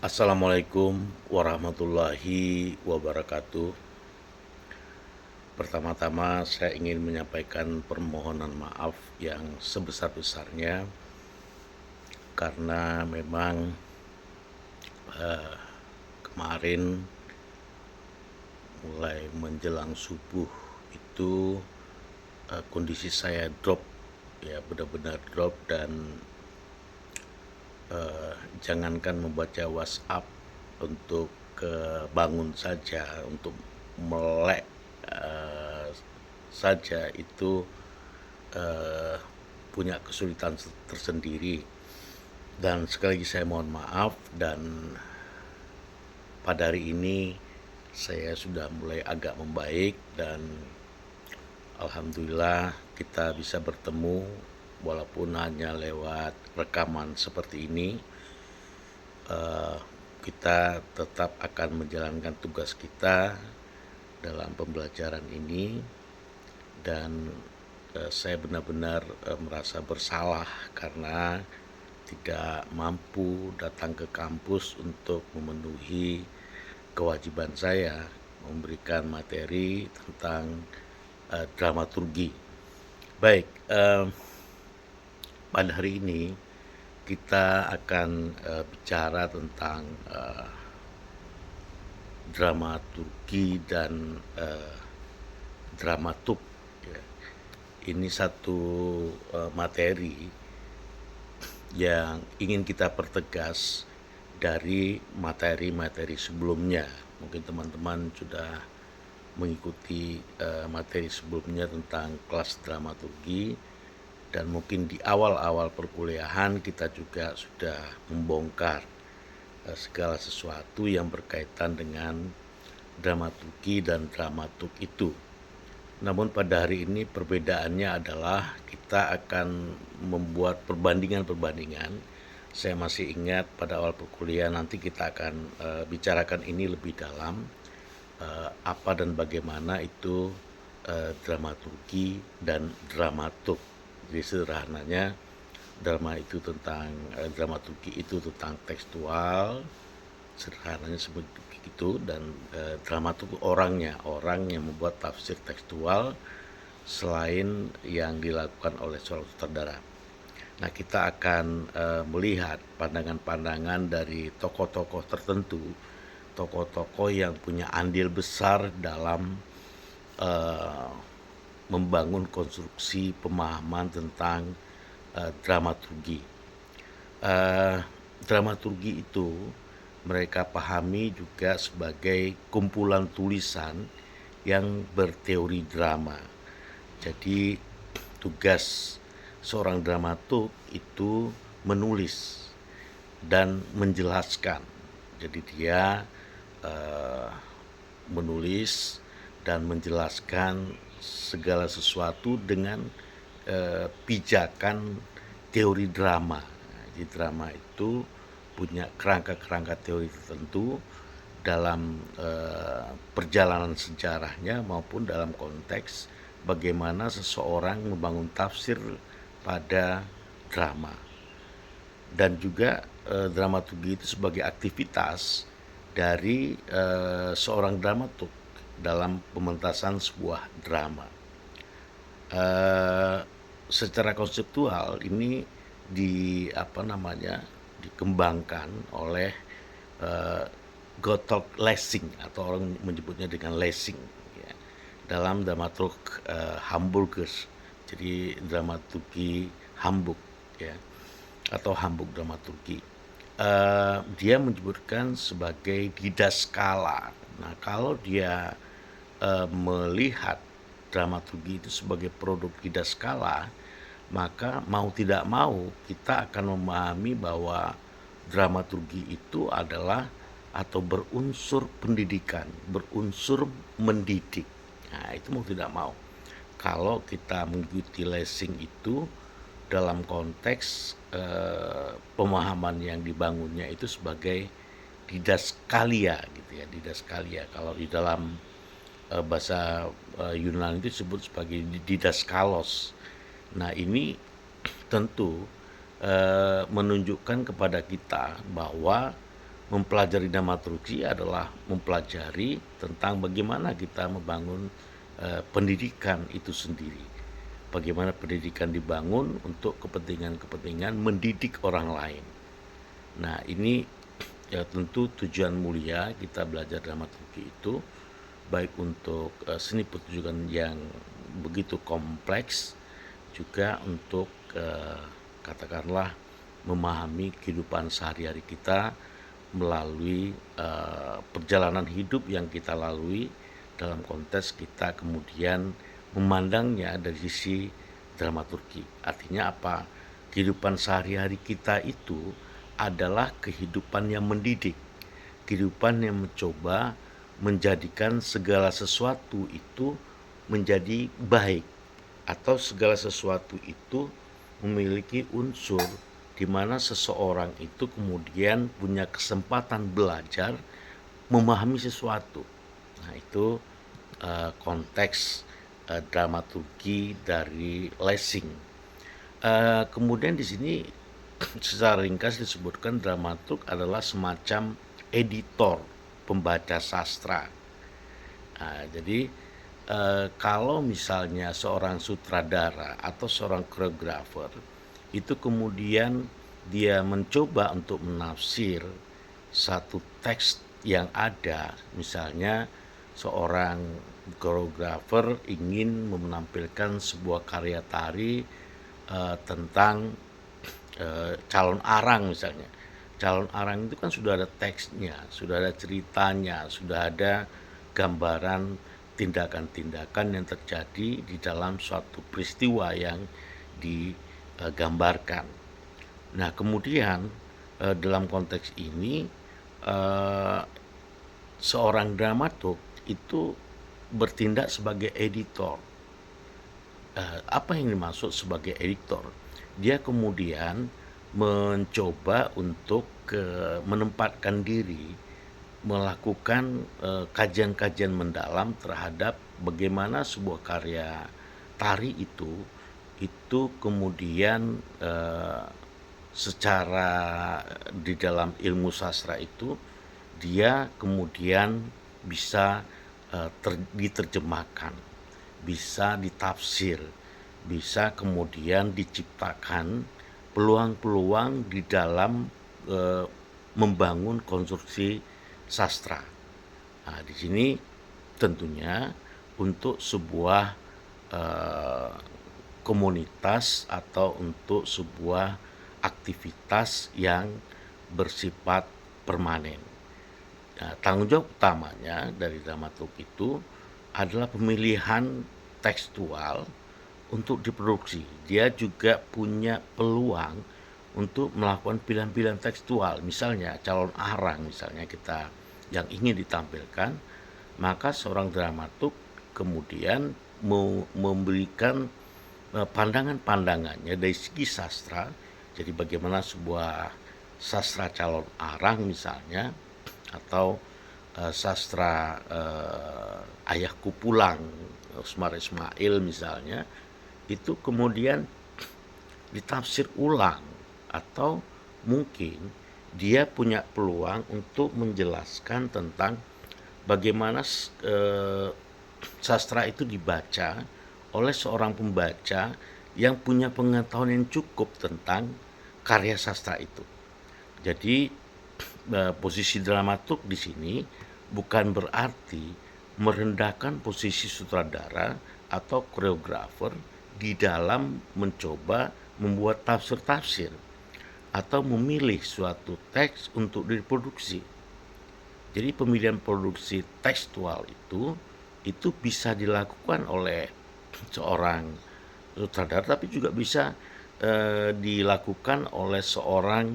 Assalamualaikum warahmatullahi wabarakatuh. Pertama-tama saya ingin menyampaikan permohonan maaf yang sebesar-besarnya karena memang kemarin mulai menjelang subuh itu kondisi saya drop, ya benar-benar drop, dan jangankan membaca WhatsApp untuk bangun saja, untuk melek saja itu eh, punya kesulitan tersendiri. Dan sekali lagi saya mohon maaf, dan pada hari ini saya sudah mulai agak membaik, dan alhamdulillah kita bisa bertemu walaupun hanya lewat rekaman seperti ini. Kita tetap akan menjalankan tugas kita dalam pembelajaran ini, dan saya benar-benar merasa bersalah karena tidak mampu datang ke kampus untuk memenuhi kewajiban saya memberikan materi tentang dramaturgi. Baik, pada hari ini kita akan bicara tentang dramaturgi dan dramaturg. Ya. Ini satu materi yang ingin kita pertegas dari materi-materi sebelumnya. Mungkin teman-teman sudah mengikuti materi sebelumnya tentang kelas dramaturgi, dan mungkin di awal-awal perkuliahan kita juga sudah membongkar segala sesuatu yang berkaitan dengan dramaturgi dan dramaturg itu. Namun pada hari ini perbedaannya adalah kita akan membuat perbandingan-perbandingan. Saya masih ingat pada awal perkuliahan, nanti kita akan bicarakan ini lebih dalam, apa dan bagaimana itu dramaturgi dan dramaturg. Jadi sederhananya, dramaturgi itu tentang tekstual, sederhananya seperti itu, dan dramaturg orang yang membuat tafsir tekstual selain yang dilakukan oleh seorang sutradara. Nah, kita akan melihat pandangan-pandangan dari tokoh-tokoh tertentu, tokoh-tokoh yang punya andil besar dalam membangun konstruksi pemahaman tentang dramaturgi. Dramaturgi itu mereka pahami juga sebagai kumpulan tulisan yang berteori drama. Jadi tugas seorang dramaturg itu menulis dan menjelaskan. Jadi dia menulis dan menjelaskan segala sesuatu dengan pijakan teori drama. Jadi drama itu punya kerangka-kerangka teori tertentu dalam perjalanan sejarahnya maupun dalam konteks bagaimana seseorang membangun tafsir pada drama. Dan juga dramaturgi itu sebagai aktivitas dari seorang dramaturg dalam pementasan sebuah drama. Secara konseptual ini dikembangkan oleh Gotthold Lessing, atau orang menyebutnya dengan Lessing, ya, dalam dramaturg Hamburger, jadi dramaturgi Hamburg, ya, atau Hamburg dramaturgi. Dia menyebutkan sebagai didaskala. Nah, kalau dia melihat dramaturgi itu sebagai produk didaskala, maka mau tidak mau kita akan memahami bahwa dramaturgi itu adalah atau berunsur pendidikan, berunsur mendidik. Nah, itu mau tidak mau. Kalau kita mengikuti Lessing itu dalam konteks pemahaman yang dibangunnya itu sebagai didaskalia, gitu ya, didaskalia. Kalau di dalam bahasa Yunani itu disebut sebagai didaskalos. Nah, ini tentu menunjukkan kepada kita bahwa Mempelajari dramaturgi adalah mempelajari tentang bagaimana kita membangun pendidikan itu sendiri. Bagaimana pendidikan dibangun untuk kepentingan-kepentingan mendidik orang lain. Nah, ini ya tentu tujuan mulia kita belajar dramaturgi itu, baik untuk seni pertunjukan yang begitu kompleks, juga untuk katakanlah memahami kehidupan sehari-hari kita melalui perjalanan hidup yang kita lalui, dalam konteks kita kemudian memandangnya dari sisi dramaturgi. Artinya apa? Kehidupan sehari-hari kita itu adalah kehidupan yang mendidik, kehidupan yang mencoba menjadikan segala sesuatu itu menjadi baik, atau segala sesuatu itu memiliki unsur di mana seseorang itu kemudian punya kesempatan belajar memahami sesuatu. Nah, itu konteks dramaturgi dari Lessing. Kemudian di sini secara ringkas disebutkan dramaturg adalah semacam editor, pembaca sastra. Jadi kalau misalnya seorang sutradara atau seorang koreografer itu kemudian dia mencoba untuk menafsir satu teks yang ada, misalnya seorang koreografer ingin menampilkan sebuah karya tari tentang calon arang misalnya. Calon arang itu kan sudah ada teksnya, sudah ada ceritanya, sudah ada gambaran tindakan-tindakan yang terjadi di dalam suatu peristiwa yang digambarkan. Nah, kemudian dalam konteks ini seorang dramaturg itu bertindak sebagai editor. Apa yang dimaksud sebagai editor? Dia kemudian mencoba untuk menempatkan diri, melakukan kajian-kajian mendalam terhadap bagaimana sebuah karya tari itu kemudian secara di dalam ilmu sastra itu dia kemudian bisa diterjemahkan, bisa ditafsir, bisa kemudian diciptakan peluang-peluang di dalam membangun konstruksi sastra. Nah, di sini tentunya untuk sebuah komunitas atau untuk sebuah aktivitas yang bersifat permanen. Nah, tanggung jawab utamanya dari dramaturg itu adalah pemilihan tekstual untuk diproduksi. Dia juga punya peluang untuk melakukan pilihan-pilihan tekstual. Misalnya calon arang misalnya kita yang ingin ditampilkan, maka seorang dramaturg kemudian memberikan pandangan-pandangannya dari segi sastra. Jadi bagaimana sebuah sastra calon arang misalnya, atau sastra Ayahku Pulang, Usmar Ismail misalnya, itu kemudian ditafsir ulang, atau mungkin dia punya peluang untuk menjelaskan tentang bagaimana sastra itu dibaca oleh seorang pembaca yang punya pengetahuan yang cukup tentang karya sastra itu. Jadi posisi dramaturg di sini bukan berarti merendahkan posisi sutradara atau koreografer di dalam mencoba membuat tafsir-tafsir atau memilih suatu teks untuk diproduksi. Jadi pemilihan produksi tekstual itu bisa dilakukan oleh seorang sutradara, tapi juga bisa dilakukan oleh seorang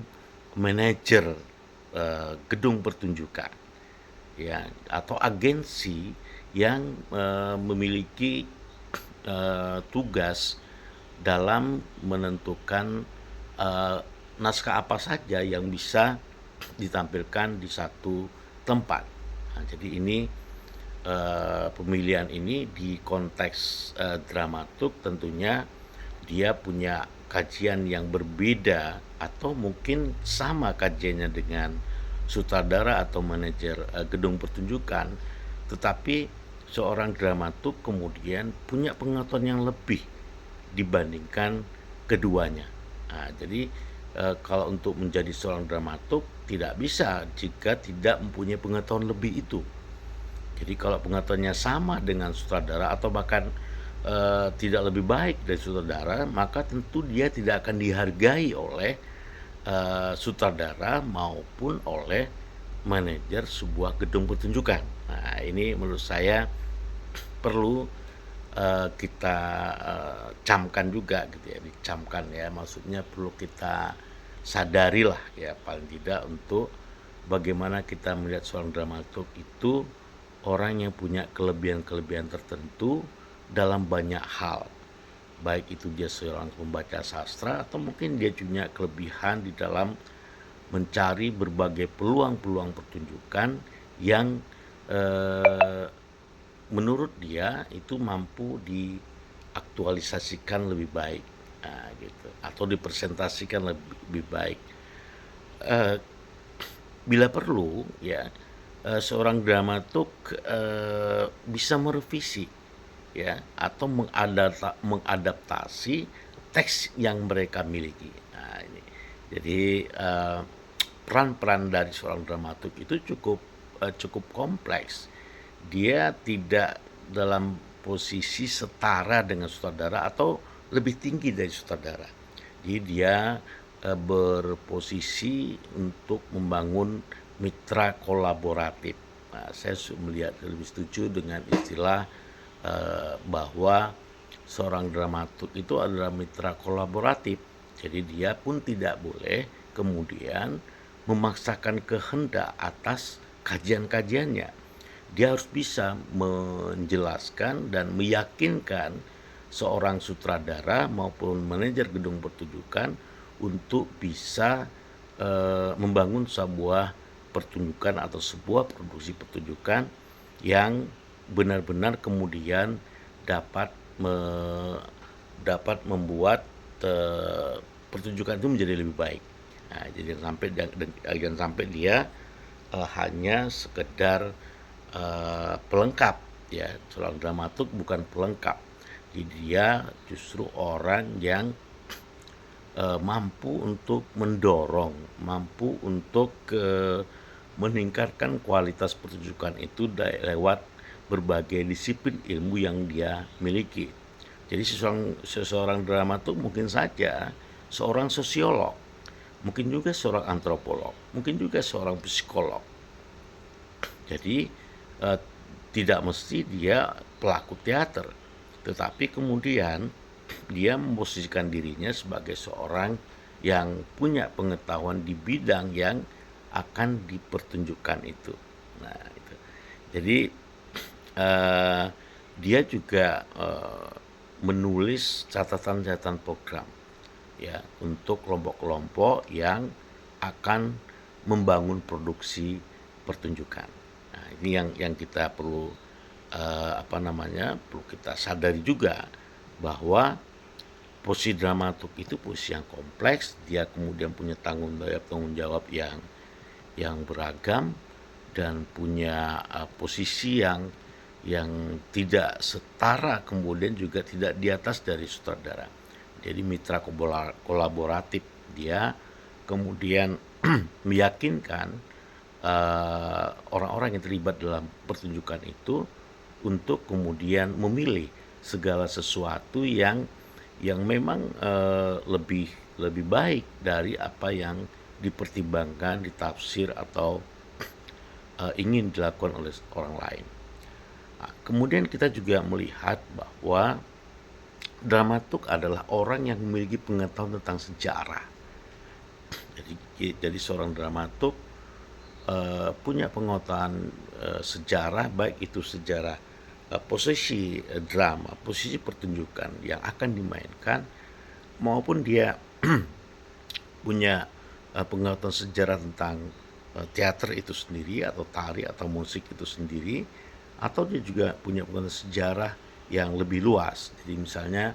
manajer gedung pertunjukan, ya, atau agensi yang memiliki tugas dalam menentukan naskah apa saja yang bisa ditampilkan di satu tempat. Nah, jadi ini pemilihan ini di konteks dramaturg tentunya dia punya kajian yang berbeda, atau mungkin sama kajiannya dengan sutradara atau manajer gedung pertunjukan, tetapi seorang dramaturg kemudian punya pengetahuan yang lebih dibandingkan keduanya. Nah, jadi kalau untuk menjadi seorang dramaturg tidak bisa jika tidak mempunyai pengetahuan lebih itu. Jadi kalau pengetahuannya sama dengan sutradara atau bahkan tidak lebih baik dari sutradara, maka tentu dia tidak akan dihargai oleh sutradara maupun oleh manajer sebuah gedung pertunjukan. Nah, ini menurut saya perlu kita camkan juga gitu ya, dicamkan ya, maksudnya perlu kita sadari lah ya, paling tidak untuk bagaimana kita melihat seorang dramaturg itu orang yang punya kelebihan-kelebihan tertentu dalam banyak hal, baik itu dia seorang pembaca sastra atau mungkin dia punya kelebihan di dalam mencari berbagai peluang-peluang pertunjukan yang eh, menurut dia itu mampu diaktualisasikan lebih baik, nah, gitu, atau dipresentasikan lebih baik. Eh, Bila perlu ya, seorang dramaturg bisa merevisi ya atau mengadaptasi teks yang mereka miliki. Nah, ini jadi peran-peran dari seorang dramaturg itu cukup kompleks. Dia tidak dalam posisi setara dengan sutradara atau lebih tinggi dari sutradara. Jadi dia berposisi untuk membangun mitra kolaboratif. Nah, saya melihat lebih setuju dengan istilah bahwa seorang dramaturg itu adalah mitra kolaboratif. Jadi dia pun tidak boleh kemudian memaksakan kehendak atas kajian-kajiannya. Dia harus bisa menjelaskan dan meyakinkan seorang sutradara maupun manajer gedung pertunjukan untuk bisa membangun sebuah pertunjukan atau sebuah produksi pertunjukan yang benar-benar kemudian dapat membuat pertunjukan itu menjadi lebih baik. Nah, jadi jangan sampai dia hanya sekedar pelengkap ya. Seorang dramaturg bukan pelengkap. Jadi dia justru orang yang mampu untuk mendorong, mampu untuk meningkatkan kualitas pertunjukan itu lewat berbagai disiplin ilmu yang dia miliki. Jadi seseorang dramaturg mungkin saja seorang sosiolog, mungkin juga seorang antropolog, mungkin juga seorang psikolog. Jadi tidak mesti dia pelaku teater, tetapi kemudian dia memposisikan dirinya sebagai seorang yang punya pengetahuan di bidang yang akan dipertunjukkan itu. Nah, itu. Jadi dia juga menulis catatan-catatan program ya untuk kelompok-kelompok yang akan membangun produksi pertunjukan. Nah, ini yang kita perlu perlu kita sadari juga bahwa posisi dramaturg itu posisi yang kompleks, dia kemudian punya tanggung jawab yang beragam dan punya posisi yang tidak setara, kemudian juga tidak di atas dari sutradara. Jadi mitra kolaboratif, dia kemudian meyakinkan orang-orang yang terlibat dalam pertunjukan itu untuk kemudian memilih segala sesuatu yang memang lebih baik dari apa yang dipertimbangkan, ditafsir atau ingin dilakukan oleh orang lain. Nah, kemudian kita juga melihat bahwa dramaturg adalah orang yang memiliki pengetahuan tentang sejarah. Jadi seorang dramaturg punya pengetahuan sejarah, baik itu sejarah posisi drama, posisi pertunjukan yang akan dimainkan, maupun dia punya pengetahuan sejarah tentang teater itu sendiri atau tari atau musik itu sendiri, atau dia juga punya pengetahuan sejarah yang lebih luas. Jadi misalnya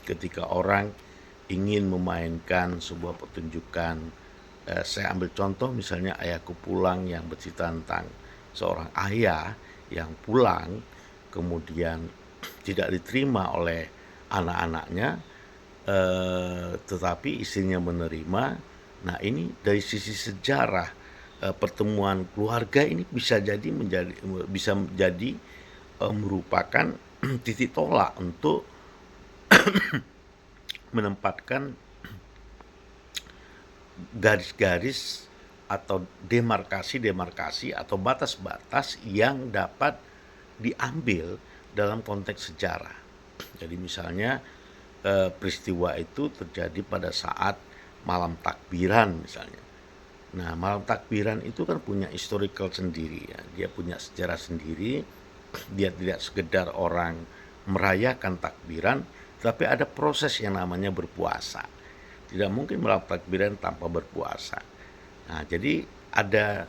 ketika orang ingin memainkan sebuah pertunjukan Saya ambil contoh misalnya Ayahku Pulang yang bercerita tentang seorang ayah yang pulang kemudian tidak diterima oleh anak-anaknya, tetapi istrinya menerima. Nah, ini dari sisi sejarah pertemuan keluarga ini bisa menjadi merupakan titik tolak untuk menempatkan garis-garis atau demarkasi-demarkasi atau batas-batas yang dapat diambil dalam konteks sejarah. Jadi misalnya peristiwa itu terjadi pada saat malam takbiran misalnya. Nah, malam takbiran itu kan punya historical sendiri ya. Dia punya sejarah sendiri. Dia tidak sekedar orang merayakan takbiran, tapi ada proses yang namanya berpuasa. Tidak mungkin malam takbiran tanpa berpuasa. Nah, jadi ada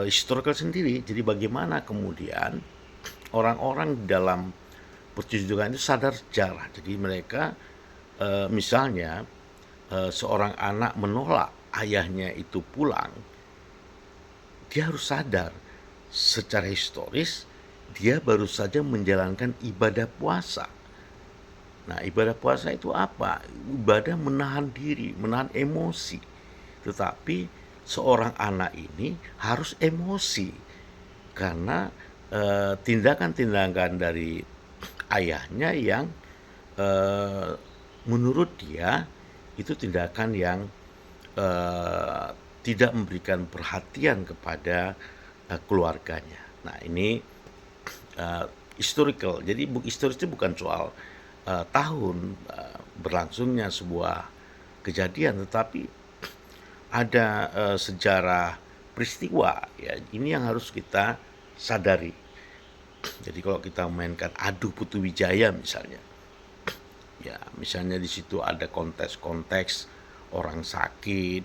historical sendiri. Jadi bagaimana kemudian orang-orang dalam pertunjukan itu sadar sejarah. Jadi mereka misalnya seorang anak menolak ayahnya itu pulang, dia harus sadar secara historis dia baru saja menjalankan ibadah puasa. Nah, ibadah puasa itu apa? Ibadah menahan diri, menahan emosi. Tetapi seorang anak ini harus emosi karena tindakan-tindakan dari ayahnya yang menurut dia itu tindakan yang tidak memberikan perhatian kepada keluarganya. Nah, ini historical. Jadi historis itu bukan soal tahun berlangsungnya sebuah kejadian, tetapi ada sejarah peristiwa. Ya, ini yang harus kita sadari. Jadi kalau kita mainkan adu Putu Wijaya misalnya, ya misalnya di situ ada konteks-konteks orang sakit,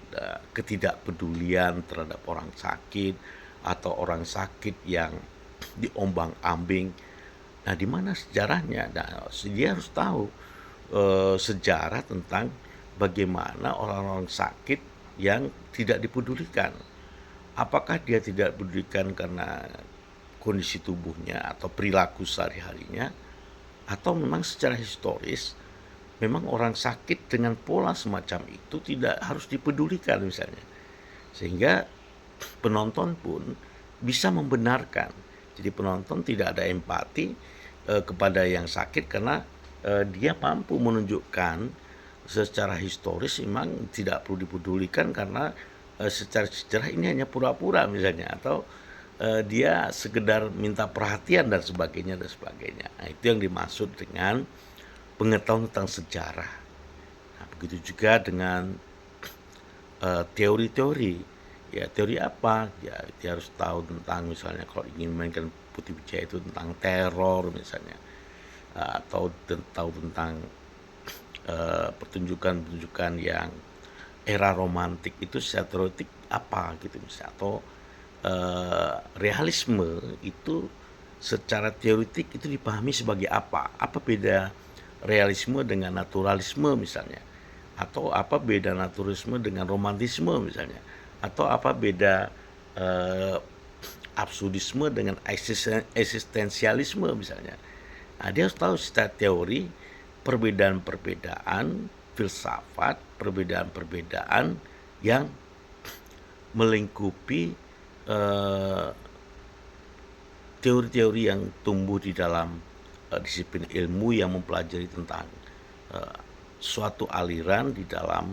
ketidakpedulian terhadap orang sakit, atau orang sakit yang diombang-ambing. Nah, di mana sejarahnya? Nah, dia harus tahu sejarah tentang bagaimana orang-orang sakit yang tidak dipedulikan. Apakah dia tidak dipedulikan karena kondisi tubuhnya atau perilaku sehari-harinya, atau memang secara historis memang orang sakit dengan pola semacam itu tidak harus dipedulikan misalnya, sehingga penonton pun bisa membenarkan. Jadi penonton tidak ada empati kepada yang sakit karena dia mampu menunjukkan secara historis memang tidak perlu dipedulikan karena secara sejarah ini hanya pura-pura misalnya, atau dia sekedar minta perhatian dan sebagainya dan sebagainya. Nah, itu yang dimaksud dengan pengetahuan tentang sejarah. Nah, begitu juga dengan teori-teori. Ya, teori apa? Ya, dia harus tahu tentang misalnya kalau ingin mainkan Putri Wijaya itu tentang teror misalnya, atau tahu tentang pertunjukan-pertunjukan yang era romantik itu secara teoretik apa gitu misalnya, atau realisme itu secara teoretik itu dipahami sebagai apa beda realisme dengan naturalisme misalnya, atau apa beda naturalisme dengan romantisme misalnya, atau apa beda absurdisme dengan eksistensialisme misalnya. Nah, dia harus tahu secara teori perbedaan-perbedaan filsafat, perbedaan-perbedaan yang melingkupi teori-teori yang tumbuh di dalam disiplin ilmu yang mempelajari tentang suatu aliran di dalam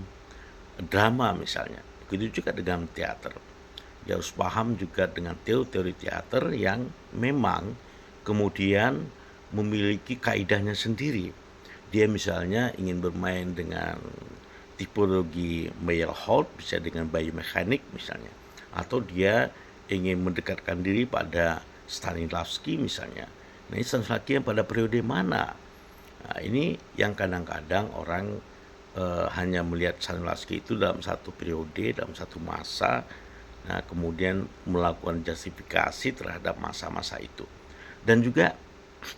drama misalnya. Begitu juga dengan teater. Dia harus paham juga dengan teori-teori teater yang memang kemudian memiliki kaidahnya sendiri. Dia misalnya ingin bermain dengan tipologi Meyerhold, bisa dengan biomekanik misalnya, atau dia ingin mendekatkan diri pada Stanislavski misalnya. Nah, ini Stanislavski yang pada periode mana? Nah, ini yang kadang-kadang orang hanya melihat Stanislavski itu dalam satu periode, dalam satu masa, nah kemudian melakukan justifikasi terhadap masa-masa itu. Dan juga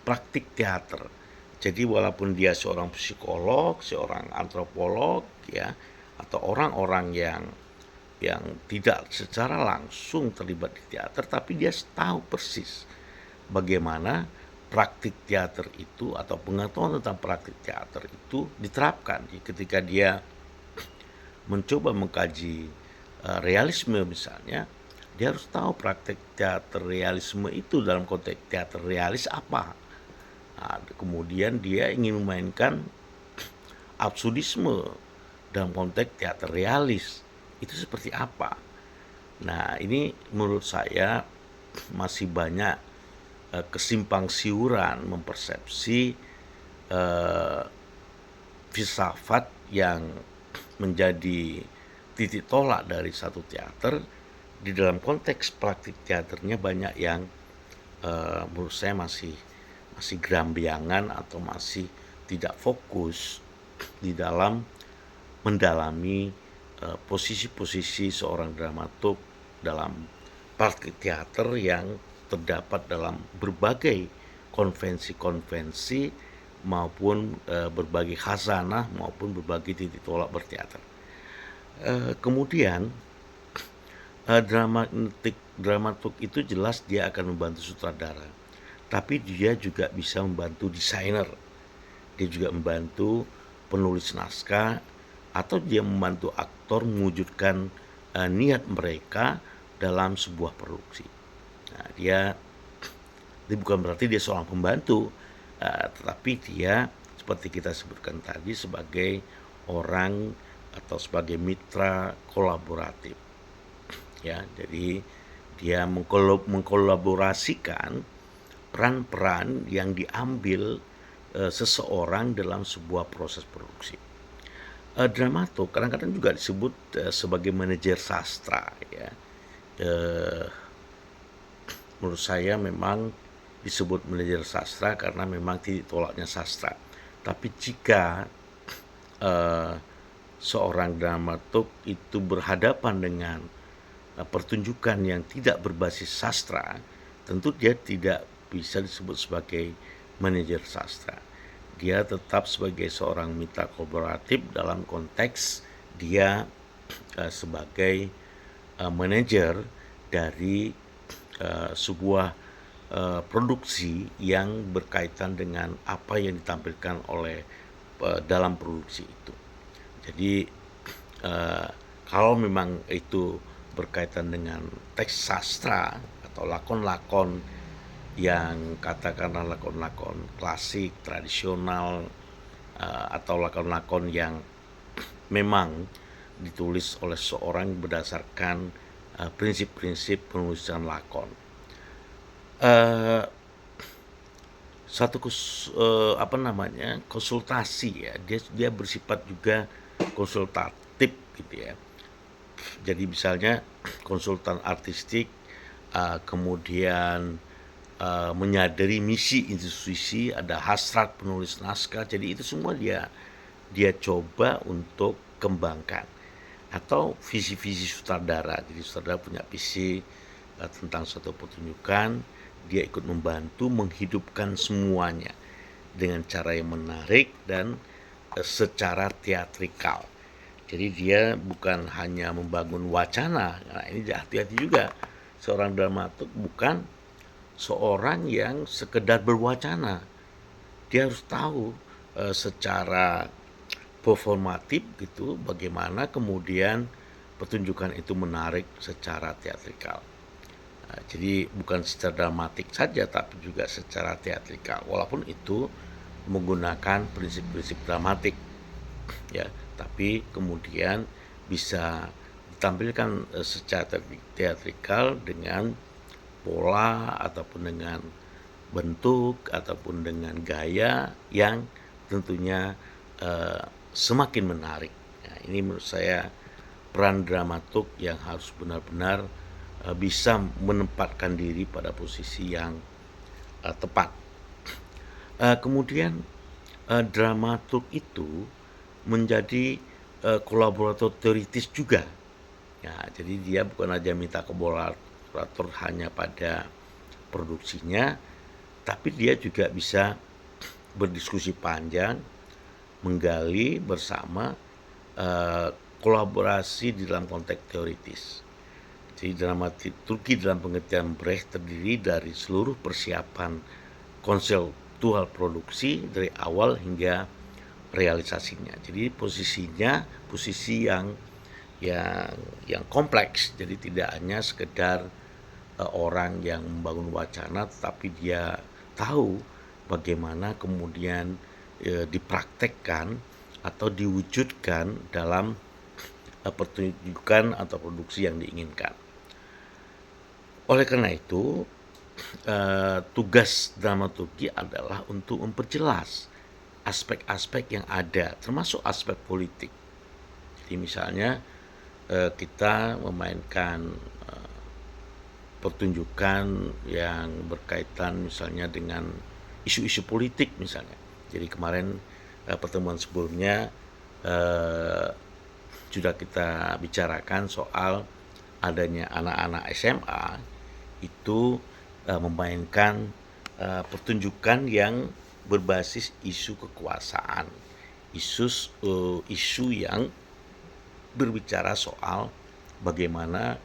praktik teater. Jadi walaupun dia seorang psikolog, seorang antropolog, ya, atau orang-orang yang tidak secara langsung terlibat di teater, tapi dia tahu persis bagaimana praktik teater itu atau pengetahuan tentang praktik teater itu diterapkan ketika dia mencoba mengkaji realisme misalnya. Dia harus tahu praktik teater realisme itu dalam konteks teater realis apa. Nah, kemudian dia ingin memainkan absurdisme dalam konteks teater realis, itu seperti apa. Nah, ini menurut saya masih banyak kesimpang siuran mempersepsi filsafat yang menjadi titik tolak dari satu teater. Di dalam konteks praktik teaternya banyak yang menurut saya masih gerambiangan atau masih tidak fokus di dalam mendalami posisi-posisi seorang dramaturg dalam praktik teater yang terdapat dalam berbagai konvensi-konvensi maupun berbagai khazanah maupun berbagai titik tolak berteater. Kemudian dramaturg itu jelas dia akan membantu sutradara, tapi dia juga bisa membantu desainer, dia juga membantu penulis naskah, atau dia membantu aktor mewujudkan niat mereka dalam sebuah produksi. Nah, dia bukan berarti dia seorang pembantu, tetapi dia seperti kita sebutkan tadi sebagai orang atau sebagai mitra kolaboratif. Ya, jadi dia mengkolaborasikan peran-peran yang diambil seseorang dalam sebuah proses produksi. Dramaturg kadang-kadang juga disebut sebagai manajer sastra, ya. Menurut saya memang disebut manajer sastra karena memang titik tolaknya sastra. Tapi jika seorang dramaturg itu berhadapan dengan pertunjukan yang tidak berbasis sastra, tentu dia tidak bisa disebut sebagai manajer sastra. Dia tetap sebagai seorang mitra kolaboratif dalam konteks dia sebagai manajer dari sebuah produksi yang berkaitan dengan apa yang ditampilkan oleh dalam produksi itu. Jadi kalau memang itu berkaitan dengan teks sastra atau lakon-lakon yang katakanlah lakon-lakon klasik, tradisional, atau lakon-lakon yang memang ditulis oleh seorang berdasarkan prinsip-prinsip penulisan lakon. Satu konsultasi, ya, dia bersifat juga konsultatif gitu ya. Jadi misalnya konsultan artistik, kemudian menyadari misi institusi, ada hasrat penulis naskah, jadi itu semua dia coba untuk kembangkan. Atau visi-visi sutradara, jadi sutradara punya visi tentang suatu pertunjukan, dia ikut membantu menghidupkan semuanya dengan cara yang menarik dan secara teatrikal. Jadi dia bukan hanya membangun wacana. Nah, ini hati-hati juga. Seorang dramaturg bukan seorang yang sekedar berwacana. Dia harus tahu secara performatif gitu bagaimana kemudian pertunjukan itu menarik secara teatrikal. Nah, jadi bukan secara dramatik saja tapi juga secara teatrikal. Walaupun itu menggunakan prinsip-prinsip dramatik, ya, tapi kemudian bisa ditampilkan secara teatrikal dengan pola ataupun dengan bentuk ataupun dengan gaya yang tentunya semakin menarik. Nah, ini menurut saya peran dramaturg yang harus benar-benar bisa menempatkan diri pada posisi yang tepat. Kemudian dramaturg itu menjadi kolaborator teoritis juga. Ya, jadi dia bukan aja minta kolaborator hanya pada produksinya, tapi dia juga bisa berdiskusi panjang, menggali bersama kolaborasi di dalam konteks teoritis. Jadi dramaturgi dalam pengertian Brecht terdiri dari seluruh persiapan konseptual produksi dari awal hingga realisasinya. Jadi posisinya posisi yang kompleks. Jadi tidak hanya sekedar orang yang membangun wacana, tetapi dia tahu bagaimana kemudian dipraktekkan atau diwujudkan dalam pertunjukan atau produksi yang diinginkan. Oleh karena itu, tugas dramaturgi adalah untuk memperjelas aspek-aspek yang ada, termasuk aspek politik. Jadi misalnya kita memainkan pertunjukan yang berkaitan misalnya dengan isu-isu politik misalnya. Jadi kemarin pertemuan sebelumnya sudah kita bicarakan soal adanya anak-anak SMA itu memainkan pertunjukan yang berbasis isu kekuasaan, isu yang berbicara soal bagaimana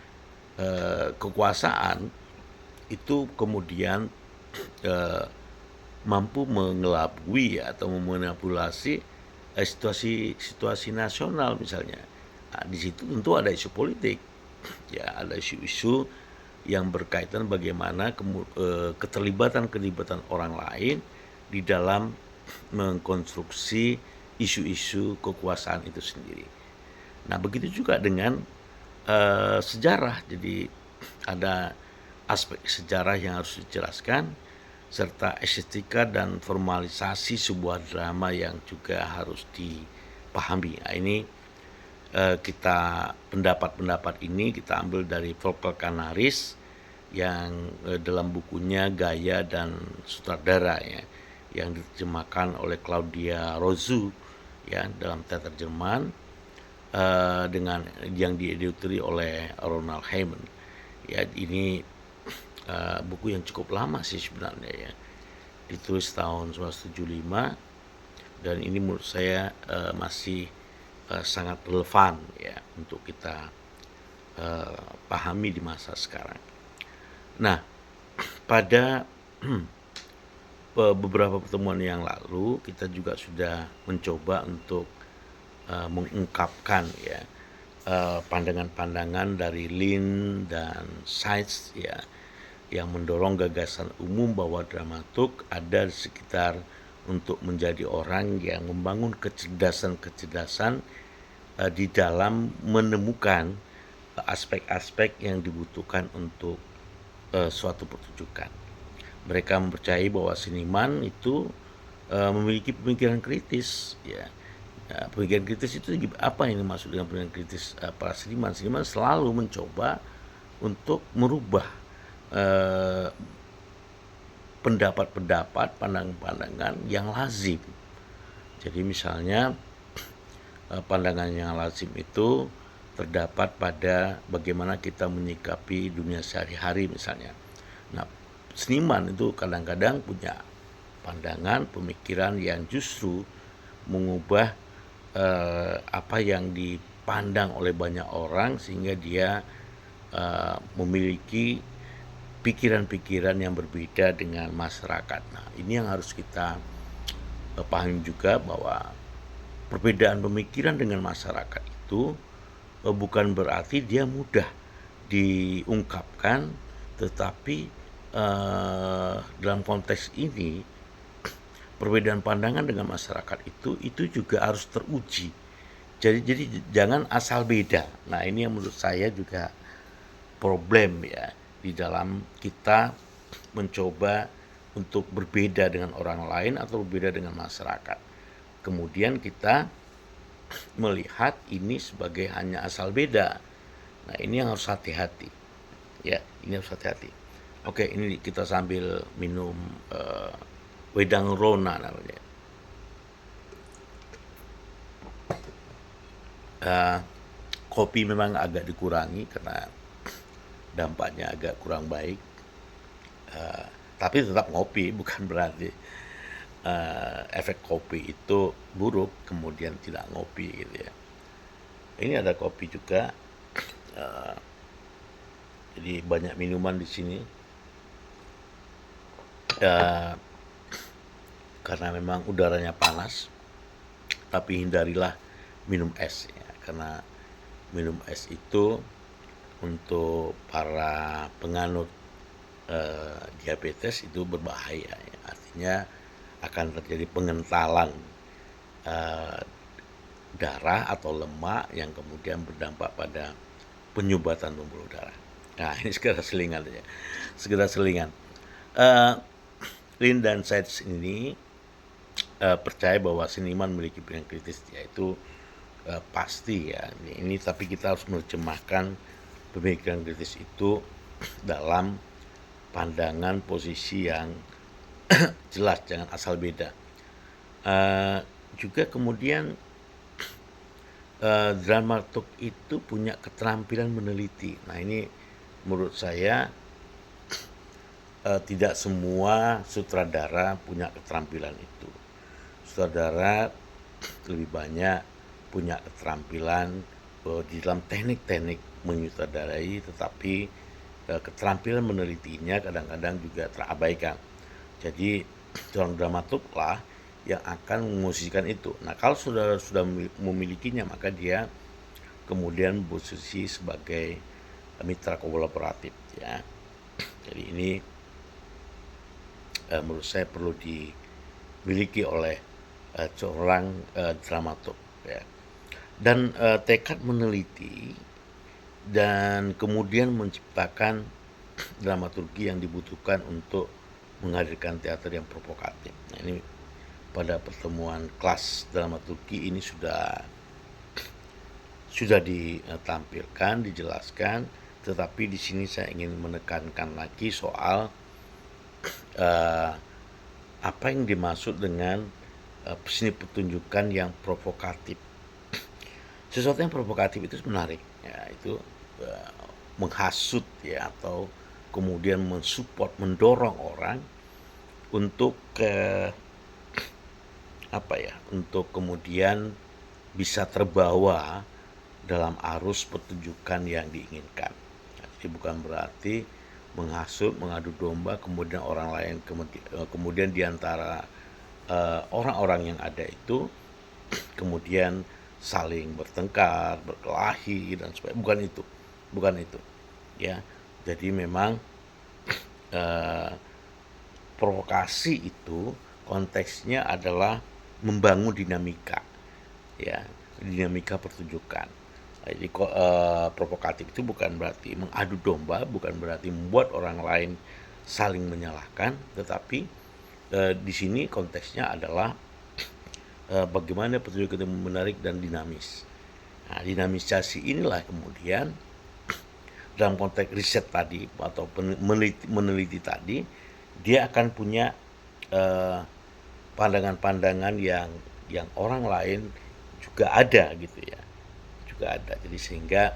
kekuasaan itu kemudian mampu mengelabui atau memanipulasi situasi nasional misalnya. Nah, di situ tentu ada isu politik, ya ada isu-isu yang berkaitan bagaimana keterlibatan orang lain di dalam mengkonstruksi isu-isu kekuasaan itu sendiri. Nah, begitu juga dengan sejarah. Jadi ada aspek sejarah yang harus dijelaskan serta estetika dan formalisasi sebuah drama yang juga harus dipahami. Nah, ini pendapat-pendapat ini kita ambil dari Volker Canaris yang dalam bukunya Gaya dan Sutradara ya, yang diterjemahkan oleh Claudia Rozu ya dalam teater Jerman. Dengan yang dieditori oleh Ronald Heyman. Ya, ini buku yang cukup lama sih sebenarnya ya. Ditulis tahun 1975 dan ini menurut saya masih sangat relevan ya untuk kita pahami di masa sekarang. Nah, pada beberapa pertemuan yang lalu kita juga sudah mencoba untuk mengungkapkan ya pandangan-pandangan dari Lin dan Seitz ya yang mendorong gagasan umum bahwa dramaturg ada di sekitar untuk menjadi orang yang membangun kecerdasan di dalam menemukan aspek-aspek yang dibutuhkan untuk suatu pertunjukan. Mereka mempercayai bahwa seniman itu memiliki pemikiran kritis ya. Pemikiran kritis itu apa yang dimaksud dengan pemikiran kritis para seniman? Seniman selalu mencoba untuk merubah pendapat-pendapat, pandangan-pandangan yang lazim. Jadi misalnya pandangan yang lazim itu terdapat pada bagaimana kita menyikapi dunia sehari-hari misalnya. Nah, seniman itu kadang-kadang punya pandangan, pemikiran yang justru mengubah apa yang dipandang oleh banyak orang sehingga dia memiliki pikiran-pikiran yang berbeda dengan masyarakat. Nah, ini yang harus kita pahami juga bahwa perbedaan pemikiran dengan masyarakat itu bukan berarti dia mudah diungkapkan, tetapi dalam konteks ini perbedaan pandangan dengan masyarakat itu juga harus teruji. Jadi jangan asal beda. Nah, ini yang menurut saya juga problem ya di dalam kita mencoba untuk berbeda dengan orang lain atau berbeda dengan masyarakat. Kemudian kita melihat ini sebagai hanya asal beda. Nah, ini yang harus hati-hati. Ya, ini harus hati-hati. Oke, ini kita sambil minum wedang rona namanya. Kopi memang agak dikurangi karena dampaknya agak kurang baik. Tapi tetap ngopi, bukan berarti efek kopi itu buruk kemudian tidak ngopi gitu ya. Ini ada kopi juga. Eh, jadi banyak minuman di sini. Eh, karena memang udaranya panas, tapi hindarilah minum es ya, karena minum es itu untuk para penganut diabetes itu berbahaya ya. Artinya akan terjadi pengentalan eh, darah atau lemak yang kemudian berdampak pada penyumbatan pembuluh darah. Nah, ini segera selingan ya. Segera selingan. Eh, Lin dan Sides ini percaya bahwa seniman memiliki pikiran kritis, yaitu pasti ya. Ini tapi kita harus menerjemahkan pemikiran kritis itu dalam pandangan posisi yang jelas, jangan asal beda. Juga kemudian dramaturg itu punya keterampilan meneliti. Nah ini menurut saya tidak semua sutradara punya keterampilan itu. Sutradara lebih banyak punya keterampilan di dalam teknik-teknik menyutradarai, tetapi keterampilan menelitinya kadang-kadang juga terabaikan. Jadi seorang dramaturg lah yang akan memosisikan itu. Nah kalau sudah memilikinya, maka dia kemudian posisi sebagai mitra kolaboratif ya. Jadi ini menurut saya perlu dimiliki oleh seorang dramaturg ya. Dan tekad meneliti dan kemudian menciptakan dramaturgi yang dibutuhkan untuk menghadirkan teater yang provokatif. Nah, ini pada pertemuan kelas dramaturgi ini sudah ditampilkan, dijelaskan, tetapi di sini saya ingin menekankan lagi soal apa yang dimaksud dengan seni pertunjukan yang provokatif. Sesuatu yang provokatif itu menarik, ya itu menghasut ya, atau kemudian mensupport, mendorong orang untuk untuk kemudian bisa terbawa dalam arus pertunjukan yang diinginkan. Jadi bukan berarti menghasut, mengadu domba, kemudian orang lain kemudian diantara orang-orang yang ada itu kemudian saling bertengkar, berkelahi dan sebagainya. Bukan itu, ya. Jadi memang provokasi itu konteksnya adalah membangun dinamika, ya, dinamika pertunjukan. Jadi provokatif itu bukan berarti mengadu domba, bukan berarti membuat orang lain saling menyalahkan, tetapi di sini konteksnya adalah bagaimana pertunjukan itu menarik dan dinamis. Nah, dinamisasi inilah kemudian dalam konteks riset tadi atau meneliti tadi, dia akan punya pandangan-pandangan yang orang lain juga ada gitu ya, juga ada. Jadi sehingga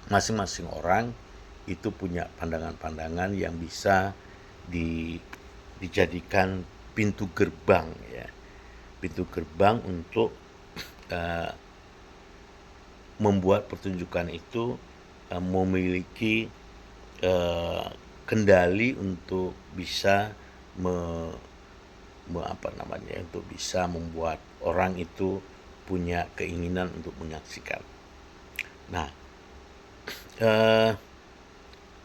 masing-masing orang itu punya pandangan-pandangan yang bisa dijadikan pintu gerbang ya, pintu gerbang untuk membuat pertunjukan itu memiliki kendali untuk bisa untuk bisa membuat orang itu punya keinginan untuk menyaksikan. Nah,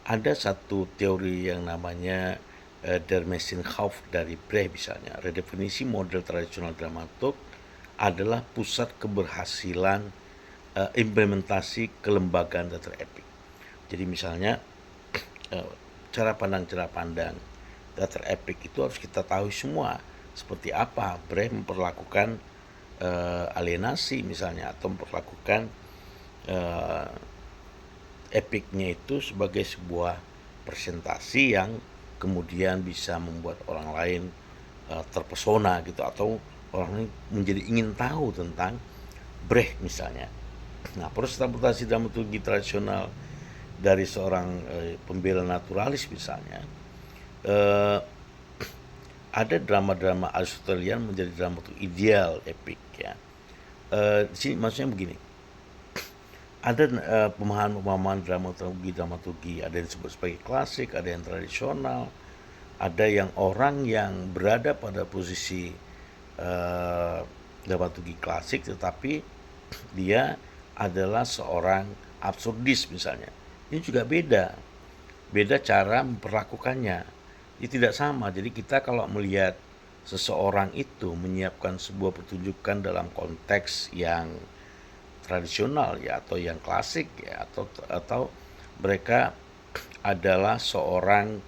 ada satu teori yang namanya Der Messinkauf dari Brecht misalnya. Redefinisi model tradisional dramaturg adalah pusat keberhasilan implementasi kelembagaan teater epik. Jadi misalnya cara pandang teater epik itu harus kita tahu semua. Seperti apa Brecht memperlakukan alienasi misalnya, atau memperlakukan epiknya itu sebagai sebuah presentasi yang kemudian bisa membuat orang lain terpesona gitu, atau orang lain menjadi ingin tahu tentang Brecht misalnya. Nah, proses interpretasi dramaturgi tradisional dari seorang pembela naturalis misalnya, ada drama-drama Aristotelian menjadi dramaturgi ideal epik ya. di sini maksudnya begini, ada pemahaman dramaturgi, ada yang disebut sebagai klasik, ada yang tradisional, ada yang orang yang berada pada posisi dramaturgi klasik tetapi dia adalah seorang absurdis misalnya. Ini juga beda cara memperlakukannya. Ini tidak sama. Jadi kita kalau melihat seseorang itu menyiapkan sebuah pertunjukan dalam konteks yang tradisional ya atau yang klasik ya atau mereka adalah seorang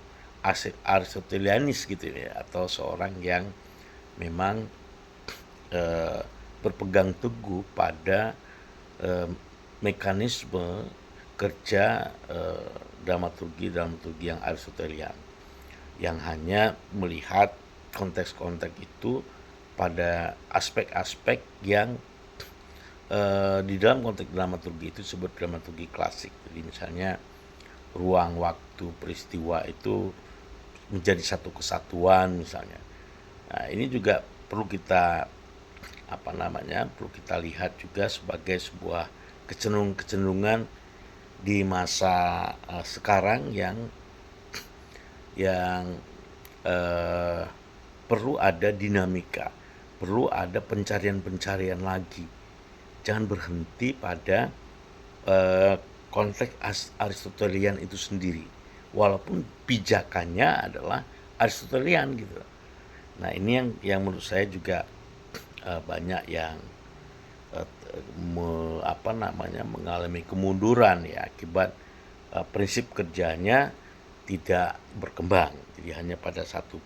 Aristotelianis gitu ya atau seorang yang memang berpegang teguh pada mekanisme kerja dramaturgi yang Aristotelian yang hanya melihat konteks-konteks itu pada aspek-aspek yang di dalam konteks dramaturgi itu disebut dramaturgi klasik. Jadi misalnya ruang, waktu, peristiwa itu menjadi satu kesatuan misalnya. Nah, ini juga perlu kita perlu kita lihat juga sebagai sebuah kecenderungan di masa sekarang yang perlu ada dinamika, perlu ada pencarian-pencarian lagi. Jangan berhenti pada konteks Aristotelian itu sendiri, walaupun pijakannya adalah Aristotelian gitu. Nah ini yang menurut saya juga banyak yang mengalami kemunduran ya akibat prinsip kerjanya tidak berkembang, jadi hanya pada satu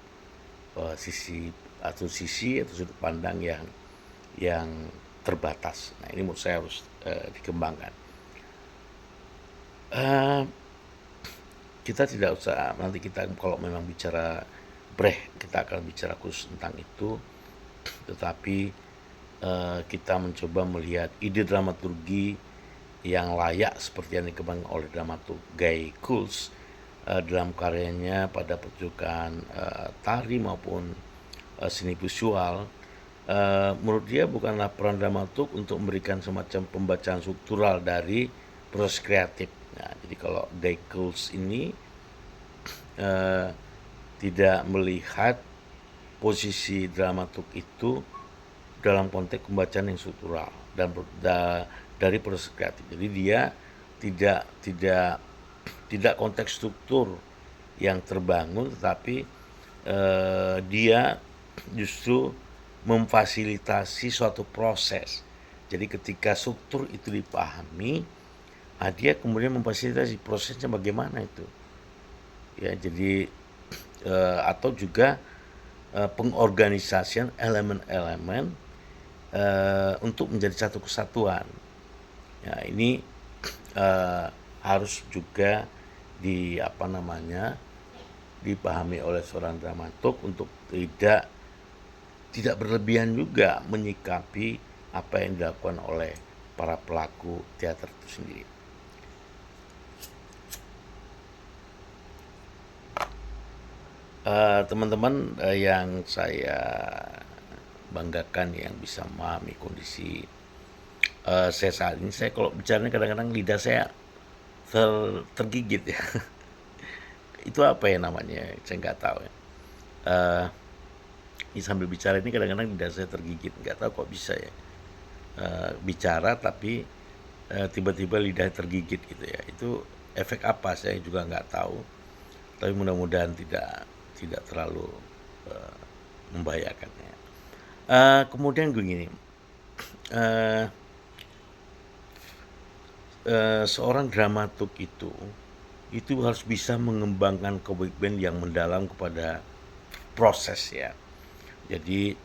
sisi atau sudut pandang yang terbatas. Nah ini menurut saya harus dikembangkan. Kita tidak usah nanti kita kalau memang bicara Brecht kita akan bicara khusus tentang itu, tetapi kita mencoba melihat ide dramaturgi yang layak seperti yang dikembangkan oleh dramaturg Guy Kuls dalam karyanya pada pertunjukan tari maupun seni visual. Menurut dia bukanlah peran dramaturg untuk memberikan semacam pembacaan struktural dari proses kreatif. Nah, jadi kalau Guy Kuls ini tidak melihat posisi dramaturg itu dalam konteks pembacaan yang struktural dan dari proses kreatif. Jadi dia tidak konteks struktur yang terbangun, tetapi dia justru memfasilitasi suatu proses. Jadi ketika struktur itu dipahami, dia kemudian memfasilitasi prosesnya bagaimana itu. Ya, jadi atau juga pengorganisasian elemen-elemen untuk menjadi satu kesatuan. Ya, ini harus juga dipahami oleh seorang dramaturg untuk tidak berlebihan juga menyikapi apa yang dilakukan oleh para pelaku teater itu sendiri. Teman-teman yang saya banggakan yang bisa memahami kondisi saya saat ini, saya kalau bicaranya kadang-kadang lidah saya tergigit ya. Itu apa ya namanya, saya nggak tahu ya. Sambil bicara ini kadang-kadang lidah saya tergigit, nggak tahu kok bisa ya bicara tapi tiba-tiba lidah tergigit gitu ya. Itu efek apa saya juga nggak tahu, tapi mudah-mudahan tidak terlalu membahayakan ya. Kemudian begini, seorang dramaturg itu harus bisa mengembangkan kepedulian yang mendalam kepada proses ya. Jadi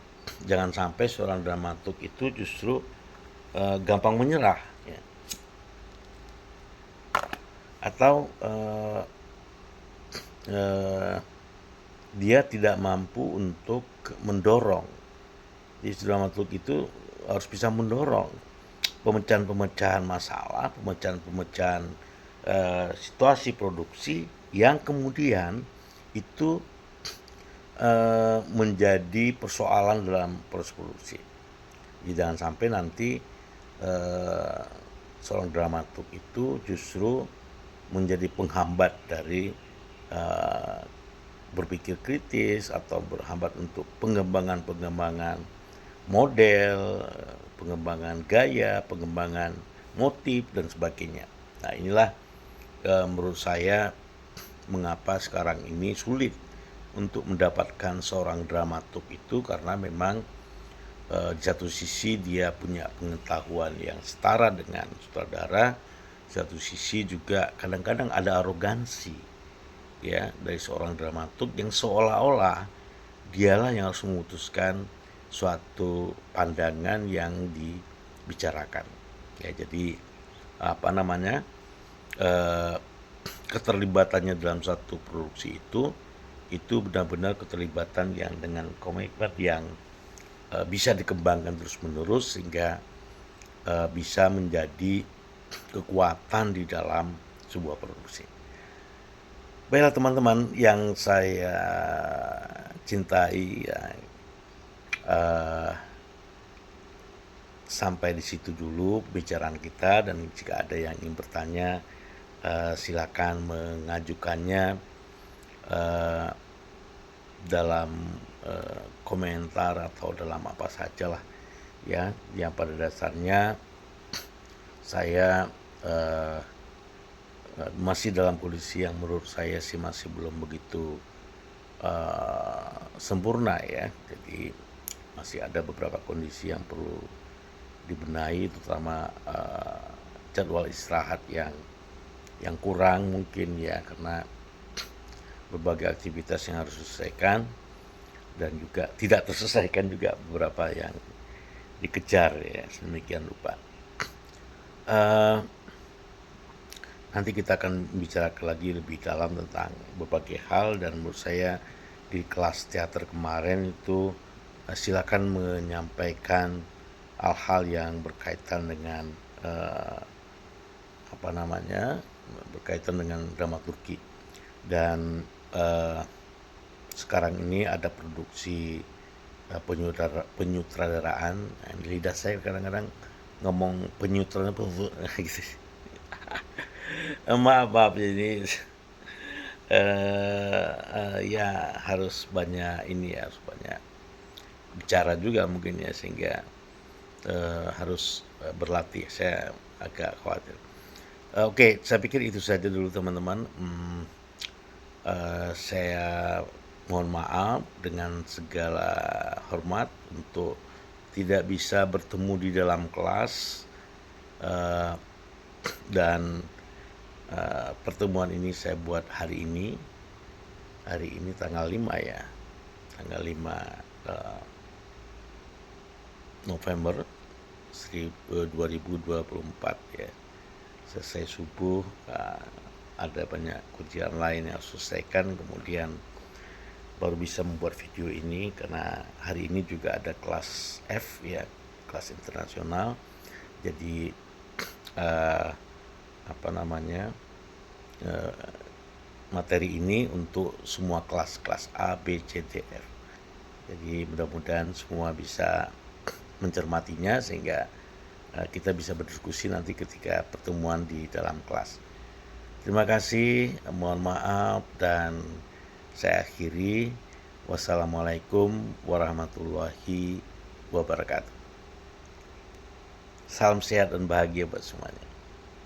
jangan sampai seorang dramaturg itu justru gampang menyerah ya. Atau dia tidak mampu untuk mendorong. Jadi dramaturg itu harus bisa mendorong pemecahan-pemecahan masalah, pemecahan-pemecahan situasi produksi yang kemudian itu menjadi persoalan dalam proses produksi. Jangan sampai nanti eh, seorang dramaturg itu justru menjadi penghambat dari eh, berpikir kritis atau berhambat untuk pengembangan model, pengembangan gaya, pengembangan motif dan sebagainya. Nah, inilah menurut saya mengapa sekarang ini sulit untuk mendapatkan seorang dramaturg itu, karena memang di satu sisi dia punya pengetahuan yang setara dengan sutradara, di satu sisi juga kadang-kadang ada arogansi ya dari seorang dramaturg yang seolah-olah dialah yang harus memutuskan suatu pandangan yang dibicarakan. Ya, jadi apa namanya, eh, keterlibatannya dalam satu produksi itu benar-benar keterlibatan yang dengan komitmen yang bisa dikembangkan terus-menerus sehingga bisa menjadi kekuatan di dalam sebuah produksi. Baiklah teman-teman yang saya cintai, ya, sampai di situ dulu pembicaraan kita, dan jika ada yang ingin bertanya silakan mengajukannya dalam komentar atau dalam apa saja lah ya, yang pada dasarnya saya masih dalam kondisi yang menurut saya sih masih belum begitu sempurna ya. Jadi masih ada beberapa kondisi yang perlu dibenahi, terutama jadwal istirahat yang kurang mungkin ya, karena berbagai aktivitas yang harus diselesaikan dan juga tidak terselesaikan juga beberapa yang dikejar ya, sedemikian rupa. Nanti kita akan bicara lagi lebih dalam tentang berbagai hal, dan menurut saya di kelas teater kemarin itu silakan menyampaikan hal-hal yang berkaitan dengan berkaitan dengan dramaturgi. Dan sekarang ini ada produksi penyutradaraan. Lidah saya kadang-kadang ngomong penyutradaraan gitu. Maaf ini ya harus banyak harus banyak bicara juga mungkin ya, sehingga harus berlatih. Saya agak khawatir. Oke, saya pikir itu saja dulu teman-teman. Saya mohon maaf dengan segala hormat untuk tidak bisa bertemu di dalam kelas, dan pertemuan ini saya buat hari ini tanggal 5 ya, tanggal 5 November 2024 ya. Selesai subuh, ada banyak kerjaan lain yang harus selesaikan, kemudian baru bisa membuat video ini, karena hari ini juga ada kelas F ya, kelas internasional. Jadi materi ini untuk semua kelas A, B, C, D, F. Jadi mudah-mudahan semua bisa mencermatinya sehingga kita bisa berdiskusi nanti ketika pertemuan di dalam kelas. Terima kasih, mohon maaf, dan saya akhiri. Wassalamualaikum warahmatullahi wabarakatuh. Salam sehat dan bahagia buat semuanya.